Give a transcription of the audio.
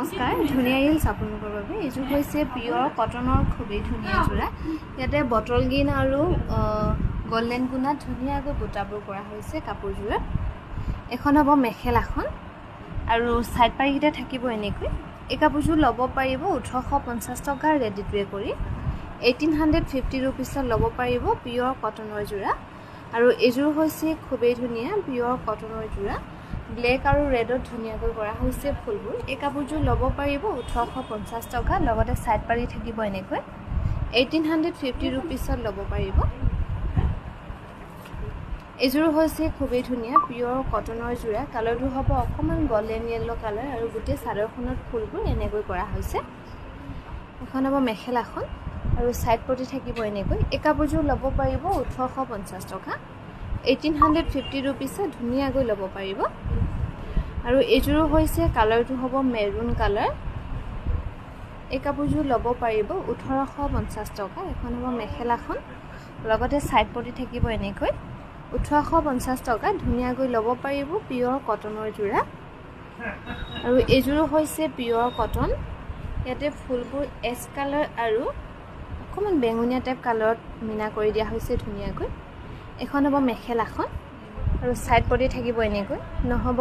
নমস্কাৰ ধুনীয়া ৰিলছ আপোনালোকৰ বাবে এইযোৰ হৈছে পিয়ৰ কটনৰ খুবেই ধুনীয়া যোৰা ইয়াতে বটল গ্ৰীণ আৰু গোল্ডেন গুণাত ধুনীয়াকৈ বুটাবোৰ কৰা হৈছে কাপোৰযোৰত এখন হ'ব মেখেলাখন আৰু সাইড পাৰিকিটা থাকিব এনেকৈ এই কাপোৰযোৰ ল'ব পাৰিব 1850 টকা ৰেডি টু কৰি 1850 रुपीसত ল'ব পাৰিব পিয়ৰ কটনৰ যোৰা আৰু এইযোৰ হৈছে খুবেই ধুনীয়া পিয়ৰ কটনৰ যোৰা ব্লেক আৰু ৰেডত ধুনীয়াকৈ কৰা হৈছে ফুলবোৰ এই কাপোৰযোৰ ল'ব পাৰিব 1850 টকা লগতে সাইড পাৰি থাকিব এনেকৈ 1850 रुपीसত ল'ব পাৰিব এইযোৰ হৈছে খুবেই ধুনীয়া পিয়ৰ কটনৰ যোৰা কালাৰটো হ'ব অকমান গোল্ডেন ইয়েলো কালাৰ আৰু গুটে চাদৰখনত ফুলবোৰ এনেকৈ কৰা হৈছে এখন হ'ব মেখেলাখন আৰু সাইড পটি থাকিব এনেকৈ এই কাপোৰযোৰ ল'ব পাৰিব 1850 টকা 1850 रुपीसত ধুনীয়াকৈ ল'ব পাৰিব আৰু এইযোৰ হৈছে কালাৰটো হ'ব মেৰুন কালাৰ এই কাপোৰযোৰ ল'ব পাৰিব 1850 টকা এখন হ'ব মেখেলাখন লগতে সাইড পটি থাকিব এনেকৈ 1850 টকা ধুনীয়াকৈ ল'ব পাৰিব পিয়ৰ কটনৰ যোৰা আৰু এইযোৰ হৈছে পিয়ৰ কটন ইয়াতে ফুলবোৰ এছ কালাৰ আৰু অকমান বেঙুনীয়া টাইপ কালাৰত মিনা কৰি দিয়া হৈছে ধুনীয়াকৈ এখন হ'ব মেখেলাখন আৰু সাইড পটি থাকিব এনেকৈ নহ'ব